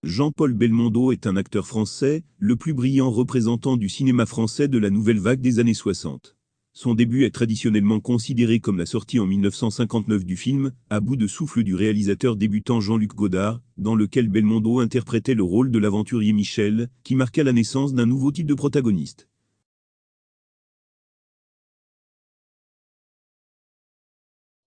Jean-Paul Belmondo est un acteur français, le plus brillant représentant du cinéma français de la nouvelle vague des années 60. Son début est traditionnellement considéré comme la sortie en 1959 du film « À bout de souffle » du réalisateur débutant Jean-Luc Godard, dans lequel Belmondo interprétait le rôle de l'aventurier Michel, qui marqua la naissance d'un nouveau type de protagoniste.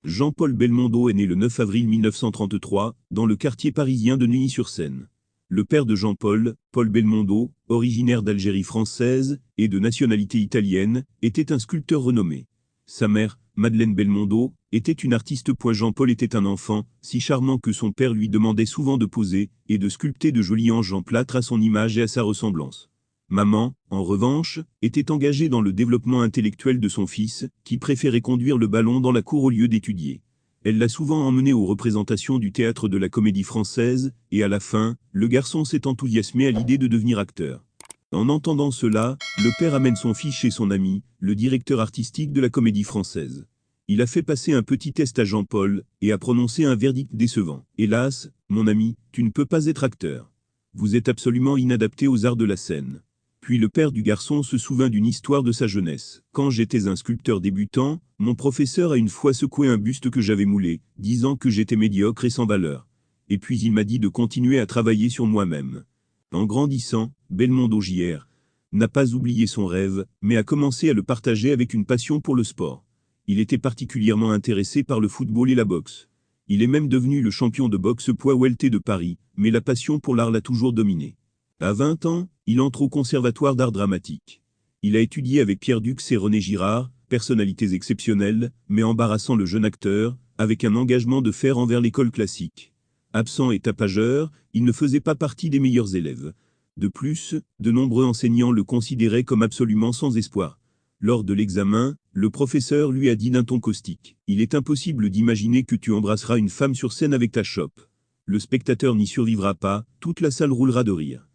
Jean-Paul Belmondo est né le 9 avril 1933, dans le quartier parisien de Neuilly-sur-Seine. Le père de Jean-Paul, Paul Belmondo, originaire d'Algérie française et de nationalité italienne, était un sculpteur renommé. Sa mère, Madeleine Belmondo, était une artiste. Jean-Paul était un enfant, si charmant que son père lui demandait souvent de poser et de sculpter de jolis anges en plâtre à son image et à sa ressemblance. Maman, en revanche, était engagée dans le développement intellectuel de son fils, qui préférait conduire le ballon dans la cour au lieu d'étudier. Elle l'a souvent emmené aux représentations du théâtre de la Comédie Française, et à la fin, le garçon s'est enthousiasmé à l'idée de devenir acteur. En entendant cela, le père amène son fils chez son ami, le directeur artistique de la Comédie Française. Il a fait passer un petit test à Jean-Paul, et a prononcé un verdict décevant. « Hélas, mon ami, tu ne peux pas être acteur. Vous êtes absolument inadapté aux arts de la scène. » Puis le père du garçon se souvint d'une histoire de sa jeunesse. « Quand j'étais un sculpteur débutant, mon professeur a une fois secoué un buste que j'avais moulé, disant que j'étais médiocre et sans valeur. Et puis il m'a dit de continuer à travailler sur moi-même. » En grandissant, Belmondo Jr. n'a pas oublié son rêve, mais a commencé à le partager avec une passion pour le sport. Il était particulièrement intéressé par le football et la boxe. Il est même devenu le champion de boxe poids welter de Paris, mais la passion pour l'art l'a toujours dominé. À 20 ans, il entre au Conservatoire d'art dramatique. Il a étudié avec Pierre Dux et René Girard, personnalités exceptionnelles, mais embarrassant le jeune acteur, avec un engagement de fer envers l'école classique. Absent et tapageur, il ne faisait pas partie des meilleurs élèves. De plus, de nombreux enseignants le considéraient comme absolument sans espoir. Lors de l'examen, le professeur lui a dit d'un ton caustique « Il est impossible d'imaginer que tu embrasseras une femme sur scène avec ta chope. Le spectateur n'y survivra pas, toute la salle roulera de rire. »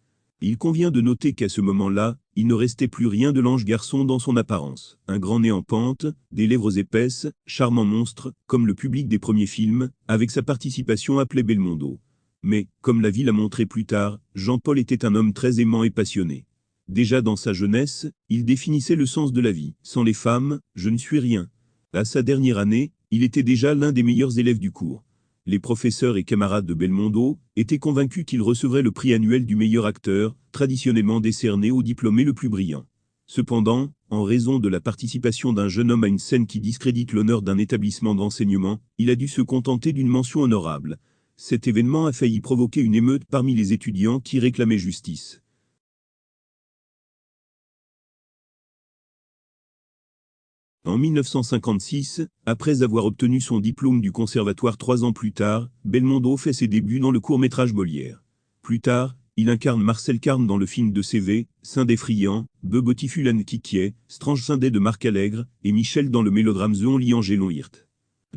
Il convient de noter qu'à ce moment-là, il ne restait plus rien de l'ange garçon dans son apparence. Un grand nez en pente, des lèvres épaisses, charmant monstre, comme le public des premiers films, avec sa participation appelait Belmondo. Mais, comme la vie l'a montré plus tard, Jean-Paul était un homme très aimant et passionné. Déjà dans sa jeunesse, il définissait le sens de la vie. Sans les femmes, je ne suis rien. À sa dernière année, il était déjà l'un des meilleurs élèves du cours. Les professeurs et camarades de Belmondo étaient convaincus qu'il recevrait le prix annuel du meilleur acteur, traditionnellement décerné au diplômé le plus brillant. Cependant, en raison de la participation d'un jeune homme à une scène qui discrédite l'honneur d'un établissement d'enseignement, il a dû se contenter d'une mention honorable. Cet événement a failli provoquer une émeute parmi les étudiants qui réclamaient justice. En 1956, après avoir obtenu son diplôme du conservatoire 3 ans plus tard, Belmondo fait ses débuts dans le court-métrage Molière. Plus tard, il incarne Marcel Carne dans le film de CV, Saint Défriant, Bebotifulane Kikié, Strange Sindé de Marc Allègre, et Michel dans le mélodrame The Only Angel on Earth.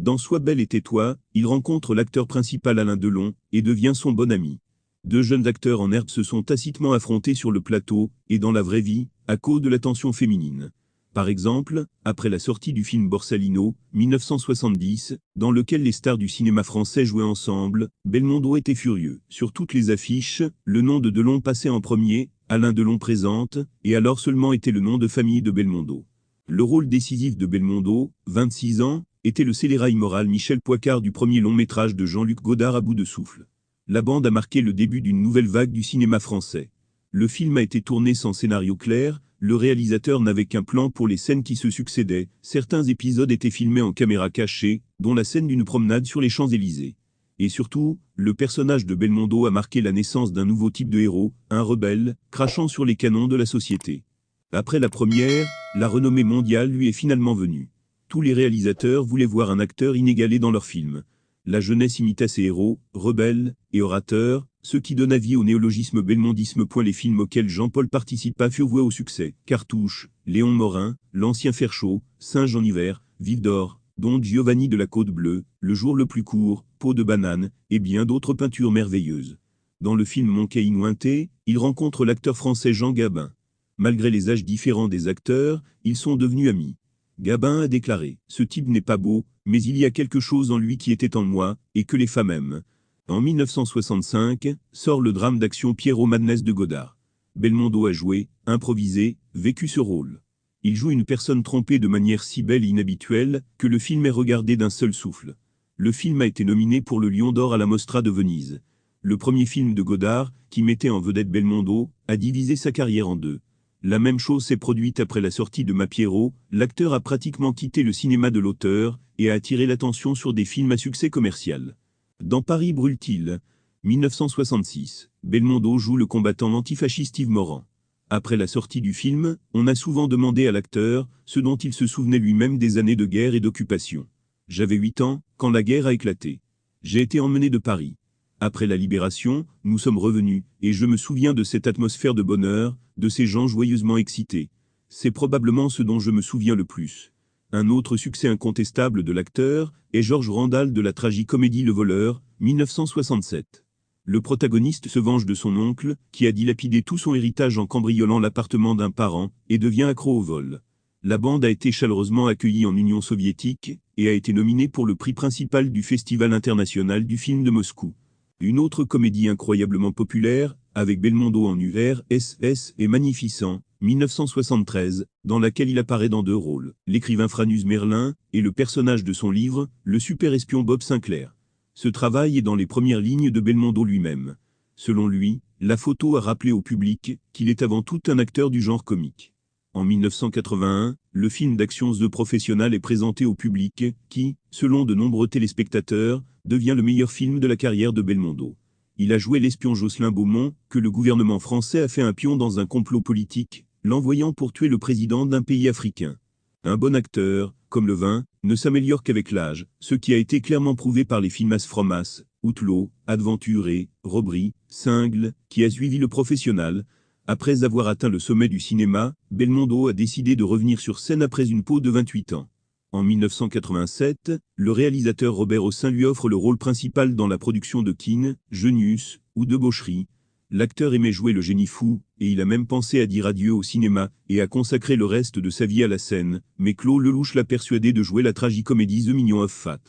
Dans Sois belle et tais-toi, il rencontre l'acteur principal Alain Delon, et devient son bon ami. Deux jeunes acteurs en herbe se sont tacitement affrontés sur le plateau, et dans la vraie vie, à cause de la tension féminine. Par exemple, après la sortie du film Borsalino, 1970, dans lequel les stars du cinéma français jouaient ensemble, Belmondo était furieux. Sur toutes les affiches, le nom de Delon passait en premier, Alain Delon présente, et alors seulement était le nom de famille de Belmondo. Le rôle décisif de Belmondo, 26 ans, était le scélérat immoral Michel Poicard du premier long métrage de Jean-Luc Godard À bout de souffle. La bande a marqué le début d'une nouvelle vague du cinéma français. Le film a été tourné sans scénario clair, le réalisateur n'avait qu'un plan pour les scènes qui se succédaient, certains épisodes étaient filmés en caméra cachée, dont la scène d'une promenade sur les Champs-Élysées. Et surtout, le personnage de Belmondo a marqué la naissance d'un nouveau type de héros, un rebelle, crachant sur les canons de la société. Après la première, la renommée mondiale lui est finalement venue. Tous les réalisateurs voulaient voir un acteur inégalé dans leurs films. La jeunesse imita ses héros, rebelles et orateurs, ce qui donne vie au néologisme belmondisme. Les films auxquels Jean-Paul participa furent voués au succès. Cartouche, Léon Morin, L'Ancien Fer Chaud, Singe en hiver, Ville d'or, Don Giovanni de la Côte Bleue, Le jour le plus court, Peau de banane, et bien d'autres peintures merveilleuses. Dans le film Mon Caïn Ouinté, il rencontre l'acteur français Jean Gabin. Malgré les âges différents des acteurs, ils sont devenus amis. Gabin a déclaré « Ce type n'est pas beau, mais il y a quelque chose en lui qui était en moi, et que les femmes aiment. » En 1965, sort le drame d'action Pierrot Madness de Godard. Belmondo a joué, improvisé, vécu ce rôle. Il joue une personne trompée de manière si belle et inhabituelle que le film est regardé d'un seul souffle. Le film a été nominé pour le Lion d'Or à la Mostra de Venise. Le premier film de Godard, qui mettait en vedette Belmondo, a divisé sa carrière en deux. La même chose s'est produite après la sortie de Ma Pierrot, l'acteur a pratiquement quitté le cinéma de l'auteur et a attiré l'attention sur des films à succès commercial. Dans Paris brûle-t-il, 1966, Belmondo joue le combattant antifasciste Yves Morand. Après la sortie du film, on a souvent demandé à l'acteur ce dont il se souvenait lui-même des années de guerre et d'occupation. J'avais 8 ans, quand la guerre a éclaté. J'ai été emmené de Paris. Après la libération, nous sommes revenus, et je me souviens de cette atmosphère de bonheur, de ces gens joyeusement excités. C'est probablement ce dont je me souviens le plus. Un autre succès incontestable de l'acteur est Georges Randal de la tragicomédie Le Voleur, 1967. Le protagoniste se venge de son oncle, qui a dilapidé tout son héritage en cambriolant l'appartement d'un parent, et devient accro au vol. La bande a été chaleureusement accueillie en Union soviétique, et a été nominée pour le prix principal du Festival international du film de Moscou. Une autre comédie incroyablement populaire, avec Belmondo en URSS, est Magnificent, 1973, dans laquelle il apparaît dans 2 rôles, l'écrivain Franus Merlin, et le personnage de son livre, le super-espion Bob Sinclair. Ce travail est dans les premières lignes de Belmondo lui-même. Selon lui, la photo a rappelé au public qu'il est avant tout un acteur du genre comique. En 1981, le film d'action The Professional est présenté au public, qui, selon de nombreux téléspectateurs, devient le meilleur film de la carrière de Belmondo. Il a joué l'espion Jocelyn Beaumont, que le gouvernement français a fait un pion dans un complot politique, l'envoyant pour tuer le président d'un pays africain. Un bon acteur, comme le vin, ne s'améliore qu'avec l'âge, ce qui a été clairement prouvé par les films As From As, Outlaw, Adventuré, Robbery, Cingle, qui a suivi Le Professionnal. Après avoir atteint le sommet du cinéma, Belmondo a décidé de revenir sur scène après une pause de 28 ans. En 1987, le réalisateur Robert Hossein lui offre le rôle principal dans la production de Keane, Genius ou Debaucherie. L'acteur aimait jouer le génie fou, et il a même pensé à dire adieu au cinéma et à consacrer le reste de sa vie à la scène, mais Claude Lelouch l'a persuadé de jouer la tragicomédie The Mignon of Fat.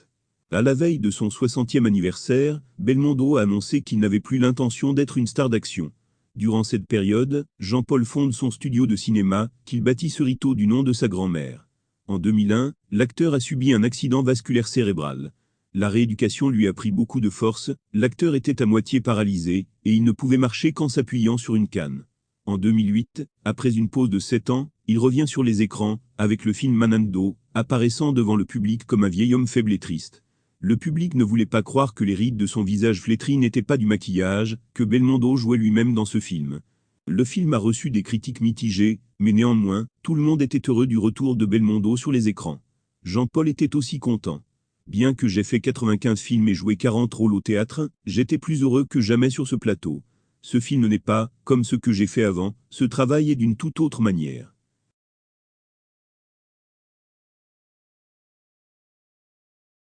À la veille de son 60e anniversaire, Belmondo a annoncé qu'il n'avait plus l'intention d'être une star d'action. Durant cette période, Jean-Paul fonde son studio de cinéma, qu'il bâtit sur Ito du nom de sa grand-mère. En 2001, l'acteur a subi un accident vasculaire cérébral. La rééducation lui a pris beaucoup de force, l'acteur était à moitié paralysé, et il ne pouvait marcher qu'en s'appuyant sur une canne. En 2008, après une pause de 7 ans, il revient sur les écrans, avec le film Manando, apparaissant devant le public comme un vieil homme faible et triste. Le public ne voulait pas croire que les rides de son visage flétri n'étaient pas du maquillage, que Belmondo jouait lui-même dans ce film. Le film a reçu des critiques mitigées, mais néanmoins, tout le monde était heureux du retour de Belmondo sur les écrans. Jean-Paul était aussi content. Bien que j'ai fait 95 films et joué 40 rôles au théâtre, j'étais plus heureux que jamais sur ce plateau. Ce film n'est pas, comme ce que j'ai fait avant, ce travail est d'une toute autre manière.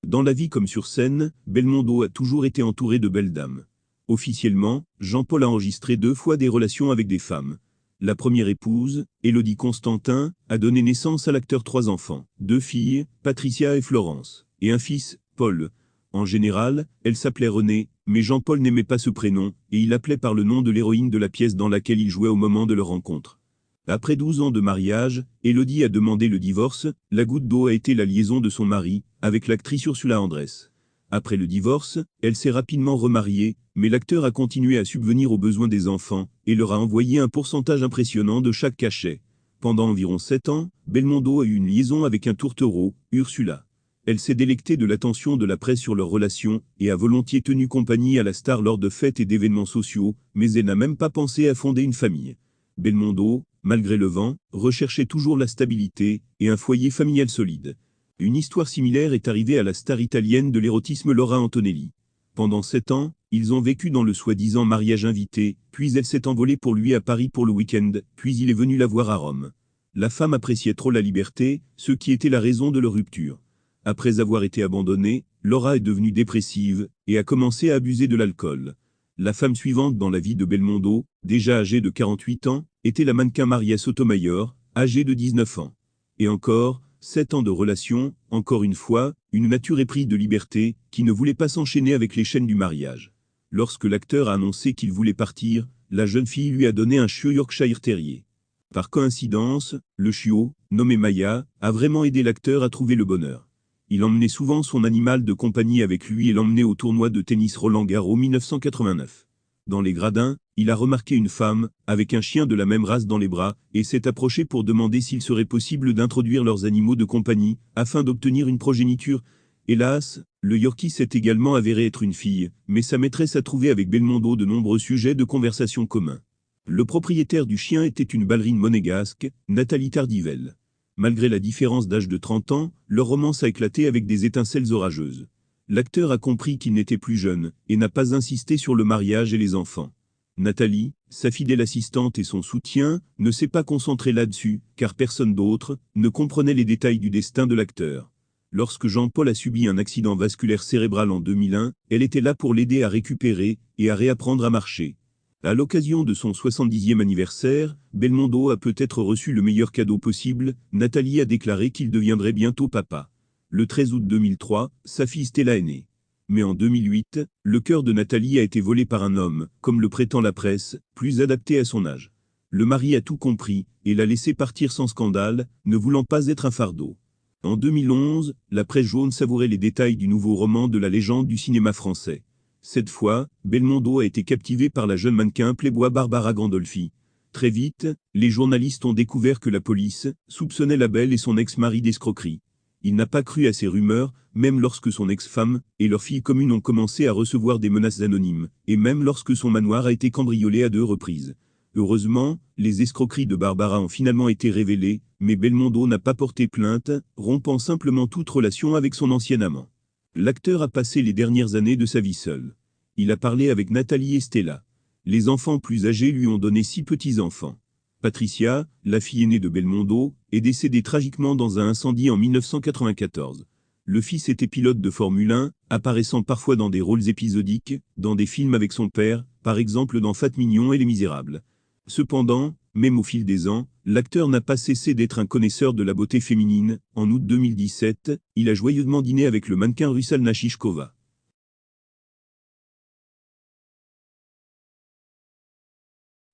Dans la vie comme sur scène, Belmondo a toujours été entouré de belles dames. Officiellement, Jean-Paul a enregistré 2 fois des relations avec des femmes. La première épouse, Élodie Constantin, a donné naissance à l'acteur 3 enfants, 2 filles, Patricia et Florence, et un fils, Paul. En général, elle s'appelait Renée, mais Jean-Paul n'aimait pas ce prénom, et il l'appelait par le nom de l'héroïne de la pièce dans laquelle il jouait au moment de leur rencontre. Après 12 ans de mariage, Élodie a demandé le divorce, La Goutte d'eau a été la liaison de son mari, avec l'actrice Ursula Andress. Après le divorce, elle s'est rapidement remariée, mais l'acteur a continué à subvenir aux besoins des enfants, et leur a envoyé un pourcentage impressionnant de chaque cachet. Pendant environ 7 ans, Belmondo a eu une liaison avec un tourtereau, Ursula. Elle s'est délectée de l'attention de la presse sur leur relation, et a volontiers tenu compagnie à la star lors de fêtes et d'événements sociaux, mais elle n'a même pas pensé à fonder une famille. Belmondo, malgré le vent, recherchait toujours la stabilité, et un foyer familial solide. Une histoire similaire est arrivée à la star italienne de l'érotisme Laura Antonelli. Pendant 7 ans, ils ont vécu dans le soi-disant mariage invité, puis elle s'est envolée pour lui à Paris pour le week-end, puis il est venu la voir à Rome. La femme appréciait trop la liberté, ce qui était la raison de leur rupture. Après avoir été abandonnée, Laura est devenue dépressive, et a commencé à abuser de l'alcool. La femme suivante dans la vie de Belmondo, déjà âgée de 48 ans, était la mannequin Maria Sotomayor, âgée de 19 ans. Et encore, 7 ans de relation, encore une fois, une nature éprise de liberté, qui ne voulait pas s'enchaîner avec les chaînes du mariage. Lorsque l'acteur a annoncé qu'il voulait partir, la jeune fille lui a donné un chiot Yorkshire Terrier. Par coïncidence, le chiot, nommé Maya, a vraiment aidé l'acteur à trouver le bonheur. Il emmenait souvent son animal de compagnie avec lui et l'emmenait au tournoi de tennis Roland-Garros 1989. Dans les gradins, il a remarqué une femme, avec un chien de la même race dans les bras, et s'est approché pour demander s'il serait possible d'introduire leurs animaux de compagnie, afin d'obtenir une progéniture. Hélas, le Yorkie s'est également avéré être une fille, mais sa maîtresse a trouvé avec Belmondo de nombreux sujets de conversation communs. Le propriétaire du chien était une ballerine monégasque, Nathalie Tardivelle. Malgré la différence d'âge de 30 ans, leur romance a éclaté avec des étincelles orageuses. L'acteur a compris qu'il n'était plus jeune, et n'a pas insisté sur le mariage et les enfants. Nathalie, sa fidèle assistante et son soutien, ne s'est pas concentrée là-dessus, car personne d'autre ne comprenait les détails du destin de l'acteur. Lorsque Jean-Paul a subi un accident vasculaire cérébral en 2001, elle était là pour l'aider à récupérer et à réapprendre à marcher. À l'occasion de son 70e anniversaire, Belmondo a peut-être reçu le meilleur cadeau possible. Nathalie a déclaré qu'il deviendrait bientôt papa. Le 13 août 2003, sa fille Stella est née. Mais en 2008, le cœur de Nathalie a été volé par un homme, comme le prétend la presse, plus adapté à son âge. Le mari a tout compris, et l'a laissé partir sans scandale, ne voulant pas être un fardeau. En 2011, la presse jaune savourait les détails du nouveau roman de la légende du cinéma français. Cette fois, Belmondo a été captivé par la jeune mannequin Playboy Barbara Gandolfi. Très vite, les journalistes ont découvert que la police soupçonnait la belle et son ex-mari d'escroquerie. Il n'a pas cru à ces rumeurs, même lorsque son ex-femme et leur fille commune ont commencé à recevoir des menaces anonymes, et même lorsque son manoir a été cambriolé à 2 reprises. Heureusement, les escroqueries de Barbara ont finalement été révélées, mais Belmondo n'a pas porté plainte, rompant simplement toute relation avec son ancien amant. L'acteur a passé les dernières années de sa vie seul. Il a parlé avec Nathalie et Stella. Les enfants plus âgés lui ont donné 6 petits-enfants. Patricia, la fille aînée de Belmondo, est décédée tragiquement dans un incendie en 1994. Le fils était pilote de Formule 1, apparaissant parfois dans des rôles épisodiques, dans des films avec son père, par exemple dans Fat Mignon et Les Misérables. Cependant, même au fil des ans, l'acteur n'a pas cessé d'être un connaisseur de la beauté féminine. En août 2017, il a joyeusement dîné avec le mannequin Russalna Shishkova.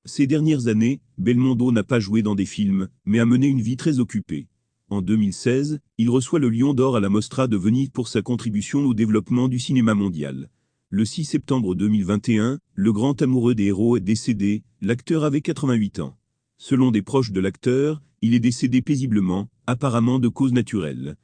Ces dernières années, Belmondo n'a pas joué dans des films, mais a mené une vie très occupée. En 2016, il reçoit le Lion d'Or à la Mostra de Venise pour sa contribution au développement du cinéma mondial. Le 6 septembre 2021, le grand amoureux des héros est décédé, l'acteur avait 88 ans. Selon des proches de l'acteur, il est décédé paisiblement, apparemment de cause naturelle.